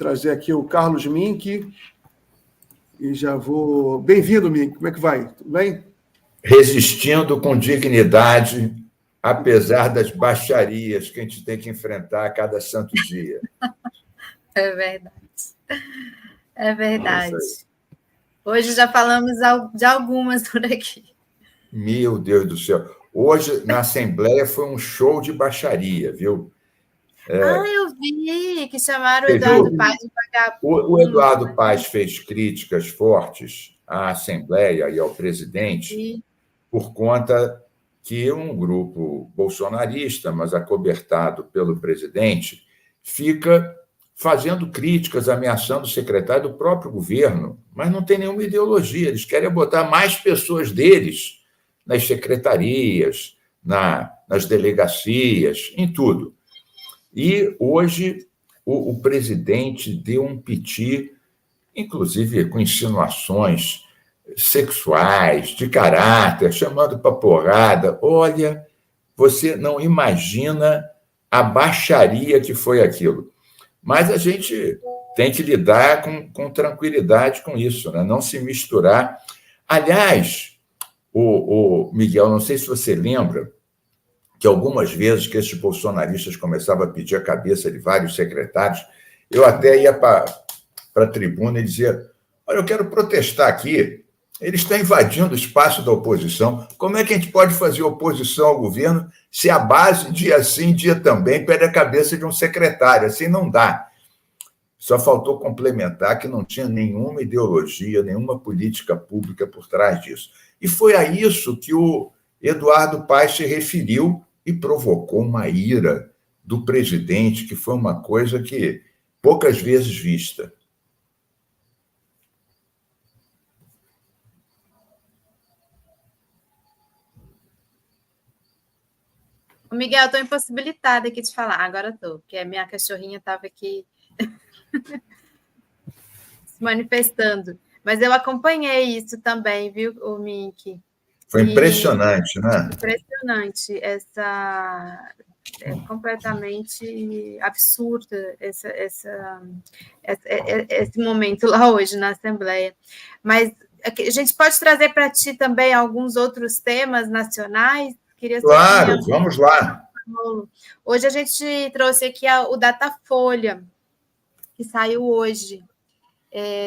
trazer aqui o Carlos Mink e já vou... Bem-vindo, Mink. Como é que vai? Tudo bem? Resistindo com dignidade, apesar das baixarias que a gente tem que enfrentar a cada santo dia. É verdade. É verdade. Hoje já falamos de algumas por aqui. Meu Deus do céu. Hoje, na Assembleia, foi um show de baixaria, viu? Eu vi que chamaram o Eduardo Paes de vagabundo. O Eduardo Paes fez críticas fortes à Assembleia e ao presidente por conta que um grupo bolsonarista, mas acobertado pelo presidente, fica fazendo críticas, ameaçando o secretário do próprio governo, mas não tem nenhuma ideologia. Eles querem botar mais pessoas deles nas secretarias, nas delegacias, em tudo. E hoje o presidente deu um piti, inclusive com insinuações sexuais, de caráter, chamando para porrada. Olha, você não imagina a baixaria que foi aquilo. Mas a gente tem que lidar com tranquilidade com isso, né? Não se misturar. Aliás, o Miguel, não sei se você lembra, que algumas vezes que esses bolsonaristas começavam a pedir a cabeça de vários secretários, eu até ia para a tribuna e dizia: olha, eu quero protestar aqui, eles estão invadindo o espaço da oposição, como é que a gente pode fazer oposição ao governo se a base, dia sim, dia também, pede a cabeça de um secretário? Assim não dá. Só faltou complementar que não tinha nenhuma ideologia, nenhuma política pública por trás disso. E foi a isso que o Eduardo Paes se referiu e provocou uma ira do presidente, que foi uma coisa que poucas vezes vista. Miguel, estou impossibilitada aqui de falar. Agora estou, porque a minha cachorrinha estava aqui se manifestando. Mas eu acompanhei isso também, viu, o Mink? Foi impressionante, né? Impressionante. É completamente absurda esse momento lá hoje na Assembleia. Mas a gente pode trazer para ti também alguns outros temas nacionais? Claro, vamos lá. Hoje a gente trouxe aqui o Datafolha, que saiu hoje.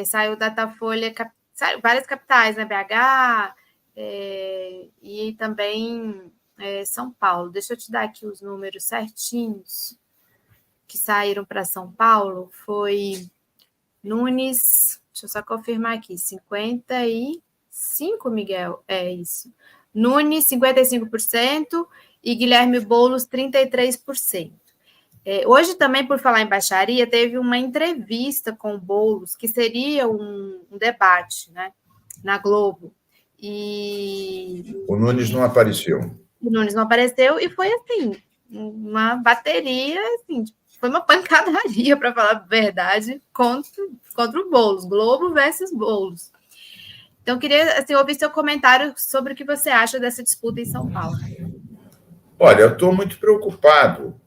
Saiu o Datafolha, saiu várias capitais, né? BH e também São Paulo. Deixa eu te dar aqui os números certinhos que saíram para São Paulo. Foi Nunes, deixa eu só confirmar aqui, 55, Miguel, é isso. Nunes, 55%, e Guilherme Boulos, 33%. Hoje também, por falar em baixaria, teve uma entrevista com o Boulos, que seria um debate, né, na Globo. E o Nunes não apareceu. O Nunes não apareceu e foi, assim, uma bateria, assim, foi uma pancadaria, para falar a verdade, contra o Boulos, Globo versus Boulos. Então, eu queria ouvir seu comentário sobre o que você acha dessa disputa em São Paulo. Olha, eu estou muito preocupado,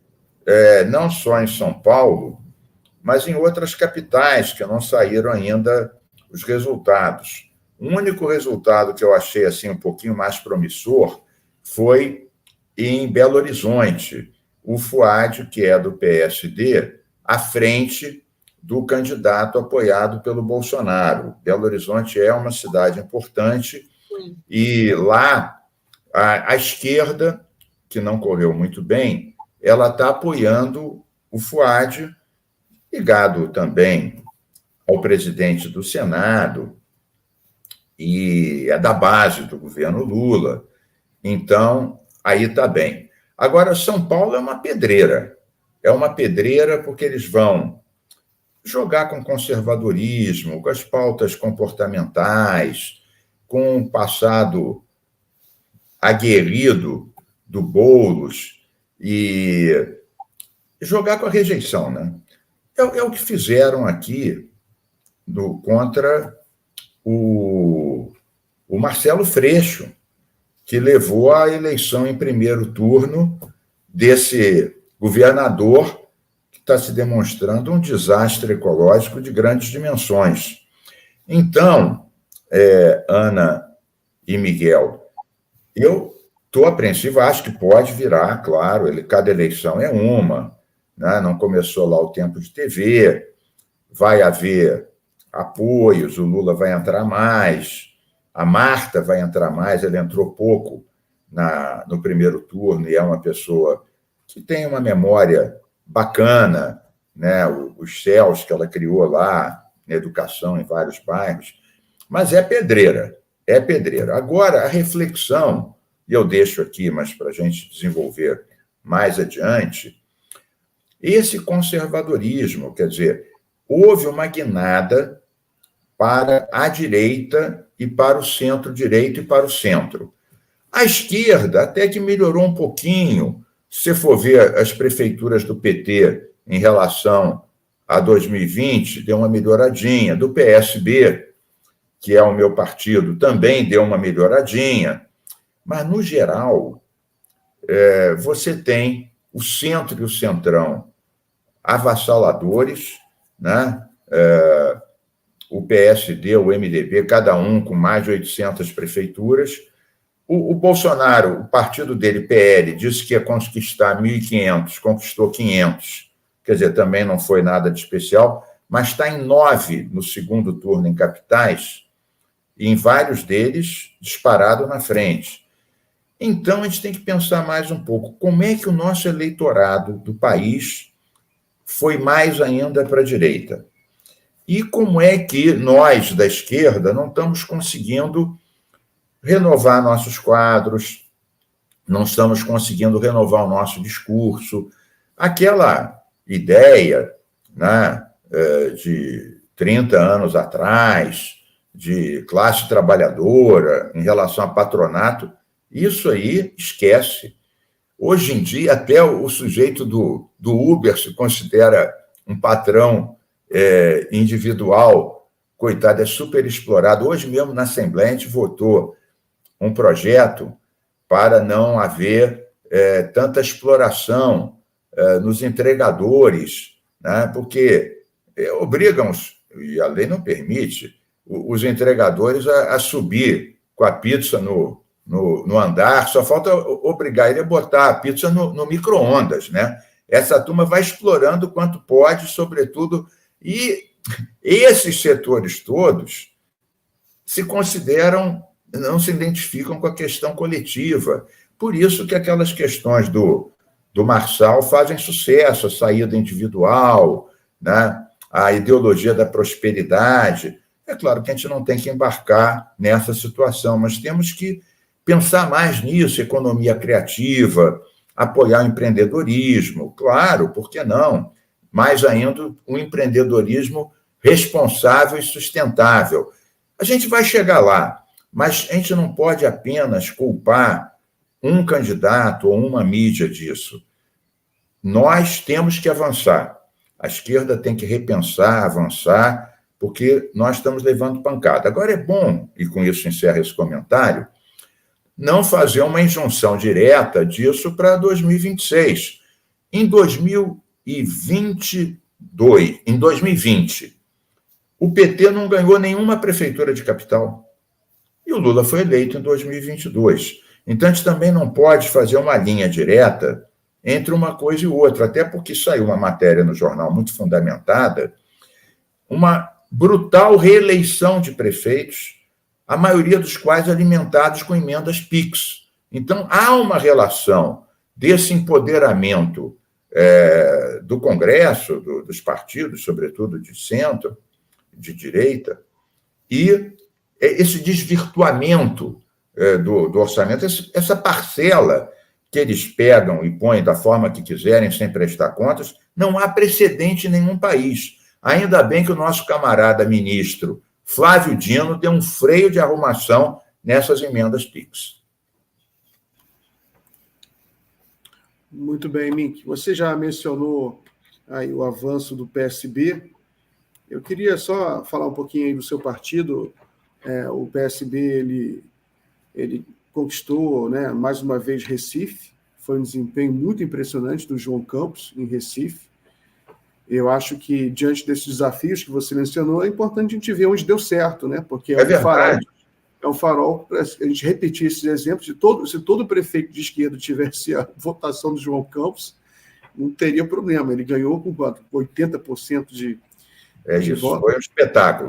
não só em São Paulo, mas em outras capitais que não saíram ainda os resultados. O único resultado que eu achei assim, um pouquinho mais promissor foi em Belo Horizonte, o Fuad, que é do PSD, à frente do candidato apoiado pelo Bolsonaro. Belo Horizonte é uma cidade importante. Sim. E lá a esquerda, que não correu muito bem, ela está apoiando o Fuad, ligado também ao presidente do Senado e é da base do governo Lula. Então, aí está bem. Agora, São Paulo é uma pedreira. É uma pedreira porque eles vão jogar com conservadorismo, com as pautas comportamentais, com o passado aguerrido do Boulos e jogar com a rejeição, né? É o que fizeram aqui contra o Marcelo Freixo, que levou à eleição em primeiro turno desse governador que está se demonstrando um desastre ecológico de grandes dimensões. Então, Ana e Miguel, eu estou apreensivo, acho que pode virar, claro, cada eleição é uma, né? Não começou lá o tempo de TV, vai haver apoios, o Lula vai entrar mais, a Marta vai entrar mais, ela entrou pouco no primeiro turno e é uma pessoa que tem uma memória bacana, né? Os céus que ela criou lá, na educação em vários bairros, mas é pedreira, é pedreira. Agora, a reflexão, e eu deixo aqui, mas para a gente desenvolver mais adiante, esse conservadorismo, quer dizer, houve uma guinada para a direita e para o centro-direita e para o centro. A esquerda até que melhorou um pouquinho, se você for ver as prefeituras do PT em relação a 2020, deu uma melhoradinha, do PSB, que é o meu partido, também deu uma melhoradinha, mas, no geral, você tem o centro e o centrão avassaladores, né? O PSD, o MDB, cada um com mais de 800 prefeituras. O Bolsonaro, o partido dele, PL, disse que ia conquistar 1.500, conquistou 500. Quer dizer, também não foi nada de especial, mas está em 9 no segundo turno em capitais, e em vários deles disparado na frente. Então, a gente tem que pensar mais um pouco como é que o nosso eleitorado do país foi mais ainda para a direita. E como é que nós, da esquerda, não estamos conseguindo renovar nossos quadros, não estamos conseguindo renovar o nosso discurso. Aquela ideia, né, de 30 anos atrás, de classe trabalhadora em relação a patronato, isso aí esquece. Hoje em dia, até o sujeito do Uber se considera um patrão individual, coitado, é super explorado. Hoje mesmo, na Assembleia, a gente votou um projeto para não haver tanta exploração nos entregadores, né? Porque obrigam-os, e a lei não permite, os entregadores a subir com a pizza no andar, só falta obrigar ele a botar a pizza no micro-ondas, né? Essa turma vai explorando quanto pode, sobretudo, e esses setores todos se consideram, não se identificam com a questão coletiva. Por isso que aquelas questões do Marçal fazem sucesso, a saída individual, né? A ideologia da prosperidade. É claro que a gente não tem que embarcar nessa situação, mas temos que pensar mais nisso, economia criativa, apoiar o empreendedorismo, claro, por que não? Mais ainda, um empreendedorismo responsável e sustentável. A gente vai chegar lá, mas a gente não pode apenas culpar um candidato ou uma mídia disso. Nós temos que avançar. A esquerda tem que repensar, avançar, porque nós estamos levando pancada. Agora é bom, e com isso encerro esse comentário, não fazer uma injunção direta disso para 2026. Em 2020, o PT não ganhou nenhuma prefeitura de capital. E o Lula foi eleito em 2022. Então, a gente também não pode fazer uma linha direta entre uma coisa e outra, até porque saiu uma matéria no jornal muito fundamentada, uma brutal reeleição de prefeitos, a maioria dos quais alimentados com emendas PIX. Então, há uma relação desse empoderamento do Congresso, dos partidos, sobretudo de centro, de direita, e esse desvirtuamento do orçamento, essa parcela que eles pegam e põem da forma que quiserem, sem prestar contas, não há precedente em nenhum país. Ainda bem que o nosso camarada ministro Flávio Dino deu um freio de arrumação nessas emendas PIX. Muito bem, Mink. Você já mencionou aí o avanço do PSB. Eu queria só falar um pouquinho aí do seu partido. O PSB ele conquistou, né, mais uma vez Recife. Foi um desempenho muito impressionante do João Campos em Recife. Eu acho que, diante desses desafios que você mencionou, é importante a gente ver onde deu certo, né? Porque é um farol para a gente repetir esses exemplos. Se todo prefeito de esquerda tivesse a votação do João Campos, não teria problema. Ele ganhou com quanto? 80% de votos.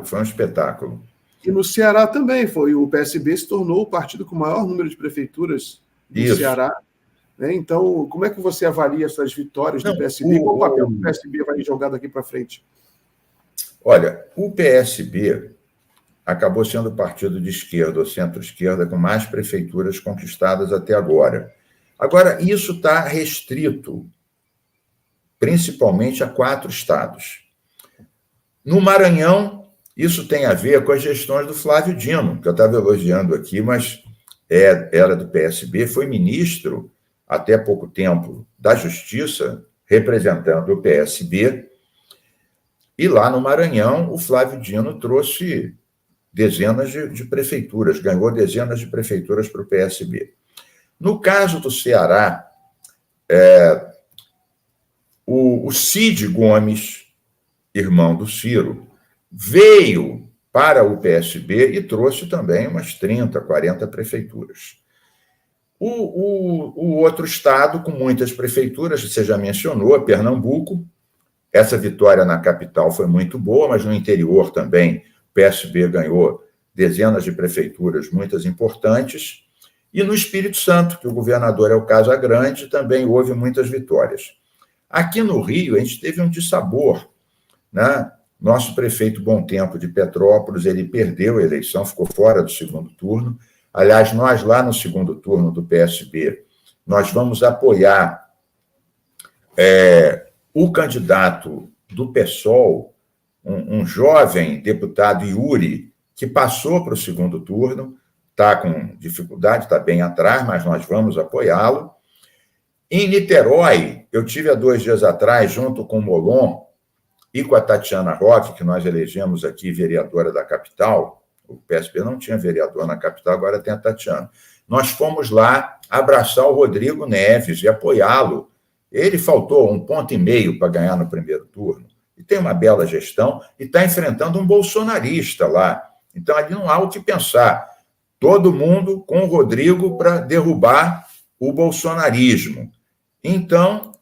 Foi um espetáculo. E no Ceará também o PSB se tornou o partido com o maior número de prefeituras do Ceará. Né? Então, como é que você avalia essas vitórias do PSB? Qual o papel do PSB vai jogar daqui para frente? Olha, o PSB acabou sendo o partido de esquerda ou centro-esquerda com mais prefeituras conquistadas até agora. Agora, isso está restrito principalmente a 4 estados. No Maranhão, isso tem a ver com as gestões do Flávio Dino, que eu estava elogiando aqui, mas era do PSB, foi ministro, até pouco tempo, da Justiça, representando o PSB, e lá no Maranhão, o Flávio Dino trouxe dezenas de prefeituras, ganhou dezenas de prefeituras para o PSB. No caso do Ceará, o Cid Gomes, irmão do Ciro, veio para o PSB e trouxe também umas 30, 40 prefeituras. O outro estado com muitas prefeituras, você já mencionou, Pernambuco. Essa vitória na capital foi muito boa, mas no interior também o PSB ganhou dezenas de prefeituras, muitas importantes. E no Espírito Santo, que o governador é o Casagrande, também houve muitas vitórias. Aqui no Rio, a gente teve um dissabor, né? Nosso prefeito Bom Tempo de Petrópolis, ele perdeu a eleição, ficou fora do segundo turno. Aliás, nós lá no segundo turno do PSB, nós vamos apoiar o candidato do PSOL, um jovem deputado Yuri, que passou para o segundo turno, está com dificuldade, está bem atrás, mas nós vamos apoiá-lo. Em Niterói, eu tive há 2 dias atrás, junto com o Molon e com a Tatiana Roque, que nós elegemos aqui vereadora da capital. O PSB não tinha vereador na capital, agora tem a Tatiana. Nós fomos lá abraçar o Rodrigo Neves e apoiá-lo. Ele faltou 1,5 ponto para ganhar no primeiro turno. E tem uma bela gestão e está enfrentando um bolsonarista lá. Então, ali não há o que pensar. Todo mundo com o Rodrigo para derrubar o bolsonarismo. Então,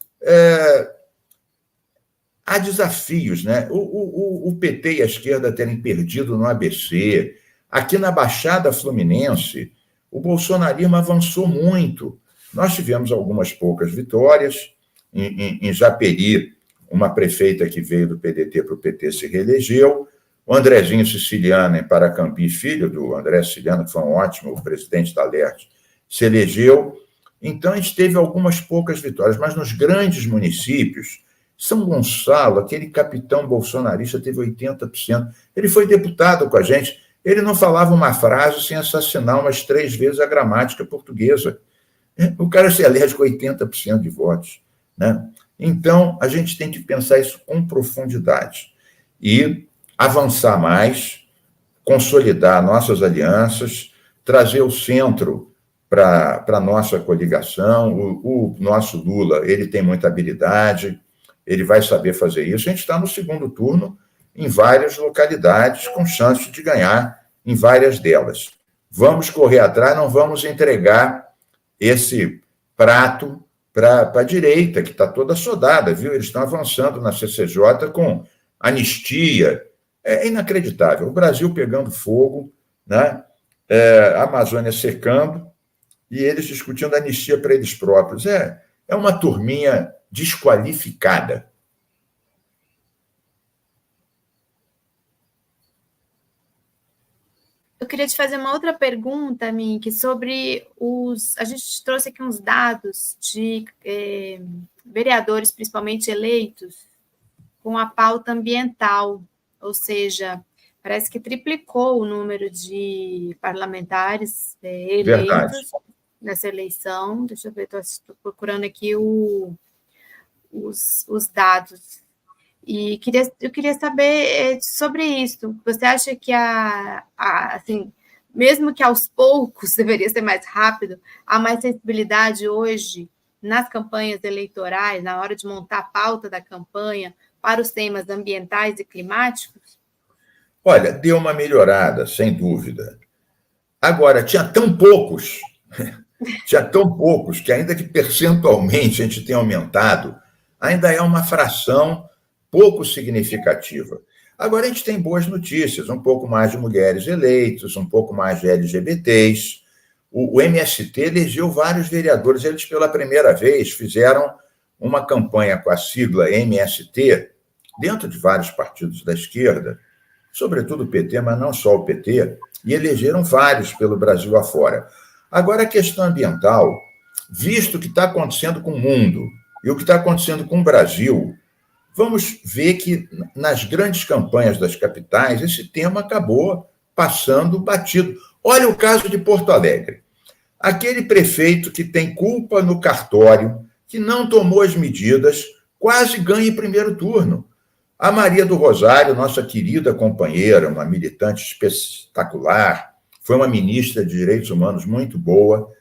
há desafios, né? O PT e a esquerda terem perdido no ABC. Aqui na Baixada Fluminense, o bolsonarismo avançou muito. Nós tivemos algumas poucas vitórias. Em Japeri, uma prefeita que veio do PDT para o PT se reelegeu. O Andrezinho Siciliano, em Paracambi, filho do André Siciliano, que foi um ótimo presidente da LERJ, se elegeu. Então, a gente teve algumas poucas vitórias, mas nos grandes municípios, São Gonçalo, aquele capitão bolsonarista, teve 80%. Ele foi deputado com a gente. Ele não falava uma frase sem assassinar umas 3 vezes a gramática portuguesa. O cara se elege com 80% de votos, né? Então, a gente tem que pensar isso com profundidade e avançar mais, consolidar nossas alianças, trazer o centro para a nossa coligação. O nosso Lula, ele tem muita habilidade, ele vai saber fazer isso. A gente está no segundo turno em várias localidades, com chance de ganhar em várias delas. Vamos correr atrás, não vamos entregar esse prato para a direita, que está toda soldada, viu? Eles estão avançando na CCJ com anistia. É inacreditável. O Brasil pegando fogo, né? A Amazônia secando, e eles discutindo anistia para eles próprios. É uma turminha desqualificada. Eu queria te fazer uma outra pergunta, Mink, sobre a gente trouxe aqui uns dados de vereadores, principalmente eleitos, com a pauta ambiental, ou seja, parece que triplicou o número de parlamentares eleitos nessa eleição. Deixa eu ver, estou procurando aqui os dados. E eu queria saber sobre isso. Você acha que, assim, mesmo que aos poucos, deveria ser mais rápido, há mais sensibilidade hoje nas campanhas eleitorais, na hora de montar a pauta da campanha, para os temas ambientais e climáticos? Olha, deu uma melhorada, sem dúvida. Agora, tinha tão poucos, que ainda que percentualmente a gente tenha aumentado, ainda é uma fração pouco significativa. Agora a gente tem boas notícias, um pouco mais de mulheres eleitas, um pouco mais de LGBTs. O MST elegeu vários vereadores, eles pela primeira vez fizeram uma campanha com a sigla MST, dentro de vários partidos da esquerda, sobretudo o PT, mas não só o PT, e elegeram vários pelo Brasil afora. Agora, a questão ambiental, visto o que está acontecendo com o mundo e o que está acontecendo com o Brasil, vamos ver que nas grandes campanhas das capitais esse tema acabou passando batido. Olha o caso de Porto Alegre. Aquele prefeito que tem culpa no cartório, que não tomou as medidas, quase ganha em primeiro turno. A Maria do Rosário, nossa querida companheira, uma militante espetacular, foi uma ministra de Direitos Humanos muito boa,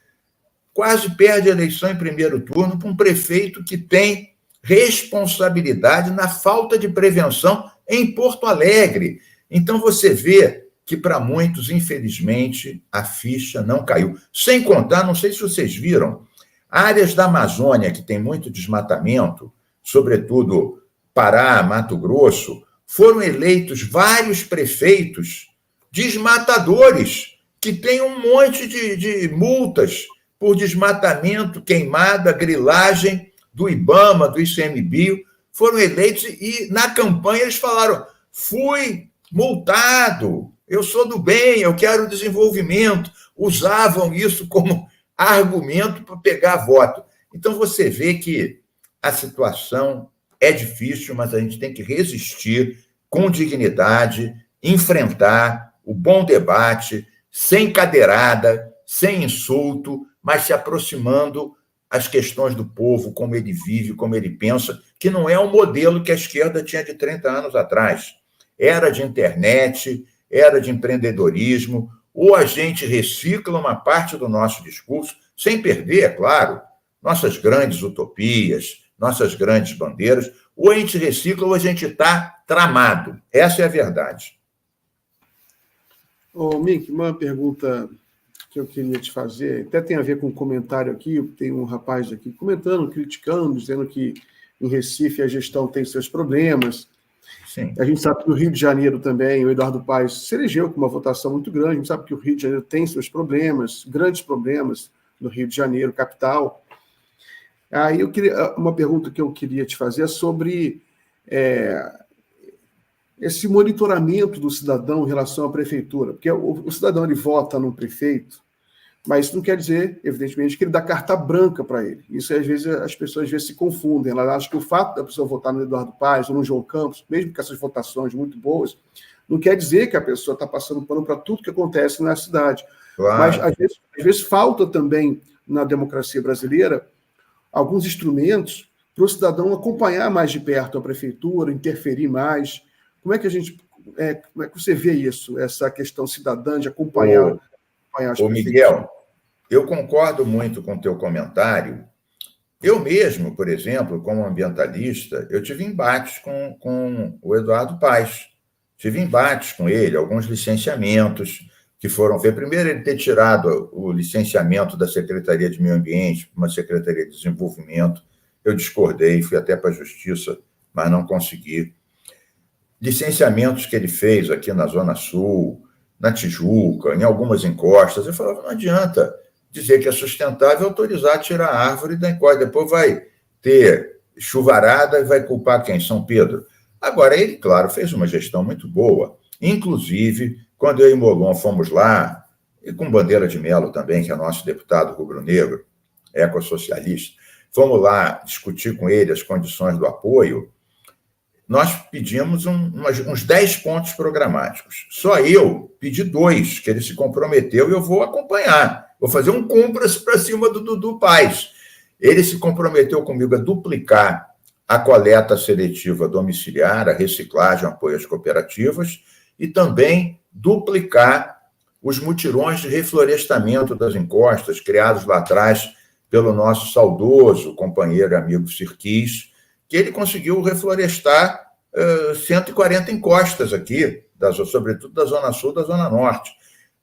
quase perde a eleição em primeiro turno para um prefeito que tem responsabilidade na falta de prevenção em Porto Alegre. Então, você vê que, para muitos, infelizmente, a ficha não caiu. Sem contar, não sei se vocês viram, áreas da Amazônia que tem muito desmatamento, sobretudo Pará, Mato Grosso, foram eleitos vários prefeitos desmatadores que têm um monte de multas por desmatamento, queimada, grilagem do IBAMA, do ICMBio, foram eleitos e na campanha eles falaram: fui multado, eu sou do bem, eu quero desenvolvimento. Usavam isso como argumento para pegar voto. Então você vê que a situação é difícil, mas a gente tem que resistir com dignidade, enfrentar o bom debate, sem cadeirada, sem insulto, mas se aproximando as questões do povo, como ele vive, como ele pensa, que não é o modelo que a esquerda tinha de 30 anos atrás. Era de internet, era de empreendedorismo, ou a gente recicla uma parte do nosso discurso, sem perder, é claro, nossas grandes utopias, nossas grandes bandeiras, ou a gente recicla ou a gente está tramado. Essa é a verdade. Mink, uma pergunta que eu queria te fazer, até tem a ver com um comentário aqui, tem um rapaz aqui comentando, criticando, dizendo que em Recife a gestão tem seus problemas. Sim. A gente sabe que no Rio de Janeiro também, o Eduardo Paes se elegeu com uma votação muito grande, a gente sabe que o Rio de Janeiro tem seus problemas, grandes problemas no Rio de Janeiro, capital. Aí uma pergunta que eu queria te fazer é sobre esse monitoramento do cidadão em relação à prefeitura, porque o cidadão ele vota num prefeito, mas isso não quer dizer, evidentemente, que ele dá carta branca para ele. Isso, às vezes, as pessoas se confundem. Elas acham que o fato da pessoa votar no Eduardo Paes ou no João Campos, mesmo que essas votações muito boas, não quer dizer que a pessoa está passando pano para tudo que acontece na cidade. Claro. Mas, às vezes, falta também, na democracia brasileira, alguns instrumentos para o cidadão acompanhar mais de perto a prefeitura, interferir mais. Como é que você vê isso, essa questão cidadã de acompanhar as prefeituras? Miguel, eu concordo muito com o teu comentário. Eu mesmo, por exemplo, como ambientalista, eu tive embates com o Eduardo Paes. Tive embates com ele, alguns licenciamentos que foram ver. Primeiro, ele ter tirado o licenciamento da Secretaria de Meio Ambiente para uma Secretaria de Desenvolvimento. Eu discordei, fui até para a Justiça, mas não consegui. Licenciamentos que ele fez aqui na Zona Sul, na Tijuca, em algumas encostas. Eu falava, não adianta dizer que é sustentável autorizar a tirar a árvore da encosta. Depois vai ter chuvarada e vai culpar quem? São Pedro. Agora, ele, claro, fez uma gestão muito boa. Inclusive, quando eu e Molon fomos lá, e com Bandeira de Melo também, que é nosso deputado rubro-negro, ecossocialista, fomos lá discutir com ele as condições do apoio, nós pedimos uns 10 pontos programáticos. Só eu pedi 2, que ele se comprometeu, e eu vou acompanhar. Vou fazer um compras para cima do Paes. Ele se comprometeu comigo a duplicar a coleta seletiva domiciliar, a reciclagem, o apoio às cooperativas, e também duplicar os mutirões de reflorestamento das encostas, criados lá atrás pelo nosso saudoso companheiro e amigo Sirquis, que ele conseguiu reflorestar 140 encostas aqui, sobretudo da Zona Sul e da Zona Norte.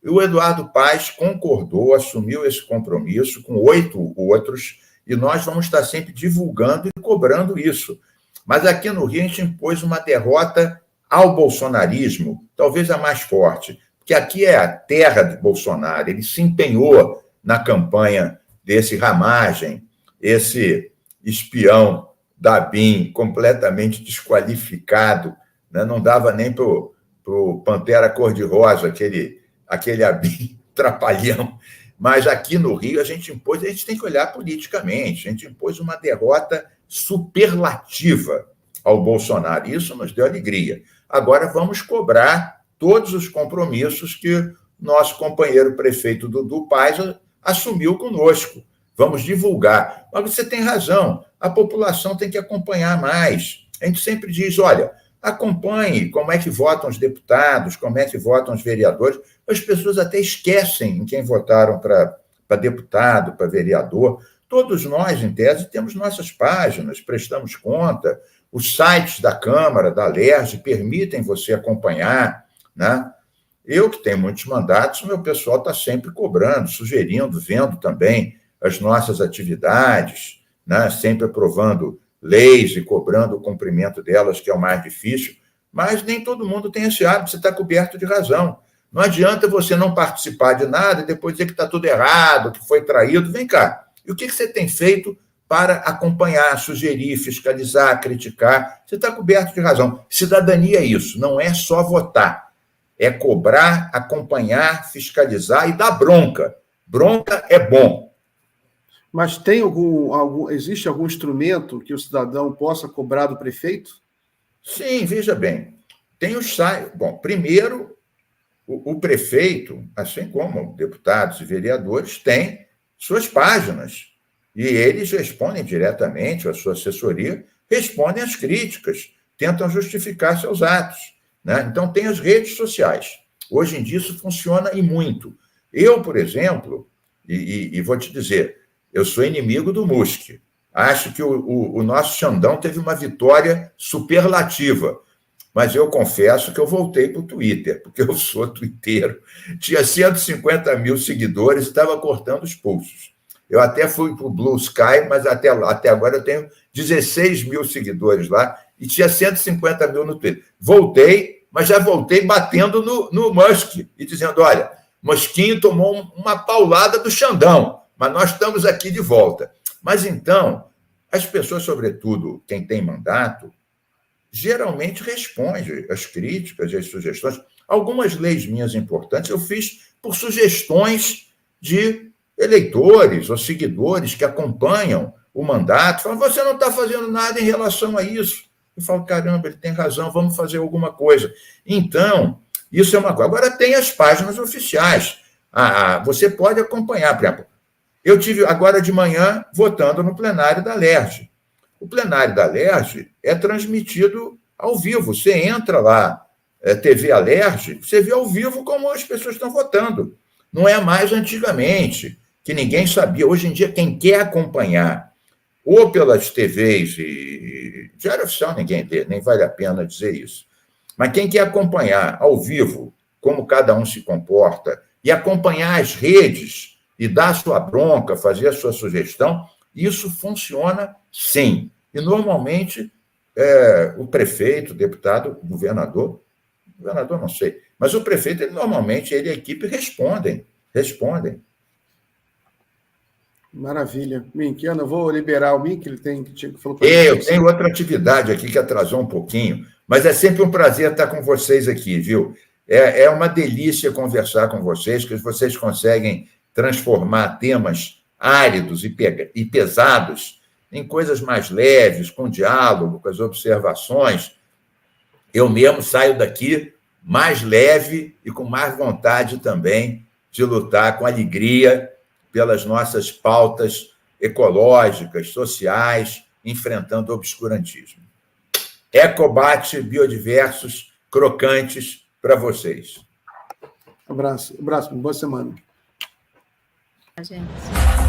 E o Eduardo Paes concordou, assumiu esse compromisso com 8 outros, e nós vamos estar sempre divulgando e cobrando isso. Mas aqui no Rio a gente impôs uma derrota ao bolsonarismo, talvez a mais forte, porque aqui é a terra de Bolsonaro, ele se empenhou na campanha desse Ramagem, esse espião da BIM completamente desqualificado, né? Não dava nem para o Pantera Cor-de-Rosa, aquele ABIN trapalhão. Mas aqui no Rio a gente tem que olhar politicamente, a gente impôs uma derrota superlativa ao Bolsonaro, e isso nos deu alegria. Agora vamos cobrar todos os compromissos que nosso companheiro prefeito Dudu Paes assumiu conosco. Vamos divulgar. Mas você tem razão, a população tem que acompanhar mais. A gente sempre diz, olha, acompanhe como é que votam os deputados, como é que votam os vereadores. As pessoas até esquecem em quem votaram para deputado, para vereador. Todos nós, em tese, temos nossas páginas, prestamos conta. Os sites da Câmara, da LERJ, permitem você acompanhar, né? Eu, que tenho muitos mandatos, meu pessoal está sempre cobrando, sugerindo, vendo também as nossas atividades, né? Sempre aprovando leis e cobrando o cumprimento delas, que é o mais difícil, mas nem todo mundo tem esse hábito, você está coberto de razão. Não adianta você não participar de nada e depois dizer que está tudo errado, que foi traído. Vem cá, e o que você tem feito para acompanhar, sugerir, fiscalizar, criticar? Você está coberto de razão. Cidadania é isso, não é só votar. É cobrar, acompanhar, fiscalizar e dar bronca. Bronca é bom. Mas tem existe algum instrumento que o cidadão possa cobrar do prefeito? Sim, veja bem. Tem os sites. Bom, primeiro, o prefeito, assim como deputados e vereadores, tem suas páginas. E eles respondem diretamente, a sua assessoria, respondem às críticas, tentam justificar seus atos, né? Então, tem as redes sociais. Hoje em dia, isso funciona e muito. Eu, por exemplo, e vou te dizer, eu sou inimigo do Musk. Acho que o nosso Xandão teve uma vitória superlativa. Mas eu confesso que eu voltei para o Twitter, porque eu sou twitteiro. Tinha 150 mil seguidores e estava cortando os pulsos. Eu até fui para o Blue Sky, mas até agora eu tenho 16 mil seguidores lá e tinha 150 mil no Twitter. Voltei, mas já voltei batendo no Musk e dizendo, olha, Mosquinho tomou uma paulada do Xandão, mas nós estamos aqui de volta. Mas então, as pessoas, sobretudo quem tem mandato, geralmente responde às críticas e às sugestões. Algumas leis minhas importantes eu fiz por sugestões de eleitores ou seguidores que acompanham o mandato. Falam, você não está fazendo nada em relação a isso. Eu falo, caramba, ele tem razão, vamos fazer alguma coisa. Então, isso é uma coisa. Agora, tem as páginas oficiais. Você pode acompanhar, por exemplo, eu tive agora de manhã votando no plenário da LERJ. O plenário da LERJ é transmitido ao vivo. Você entra lá, TV LERJ, você vê ao vivo como as pessoas estão votando. Não é mais antigamente, que ninguém sabia. Hoje em dia, quem quer acompanhar, ou pelas TVs, e Diário Oficial ninguém lê, nem vale a pena dizer isso, mas quem quer acompanhar ao vivo como cada um se comporta e acompanhar as redes e dar a sua bronca, fazer a sua sugestão, isso funciona sim. E, normalmente, o prefeito, o deputado, o governador não sei, mas o prefeito, normalmente, ele e a equipe respondem. Maravilha. Mink, Ana, eu vou liberar o Mink, ele falou. Eu tenho outra atividade aqui que atrasou um pouquinho, mas é sempre um prazer estar com vocês aqui, viu? É uma delícia conversar com vocês, que vocês conseguem transformar temas áridos e pesados em coisas mais leves, com diálogo, com as observações. Eu mesmo saio daqui mais leve e com mais vontade também de lutar com alegria pelas nossas pautas ecológicas, sociais, enfrentando o obscurantismo. Ecobate, biodiversos, crocantes para vocês. Abraço, boa semana. Gente.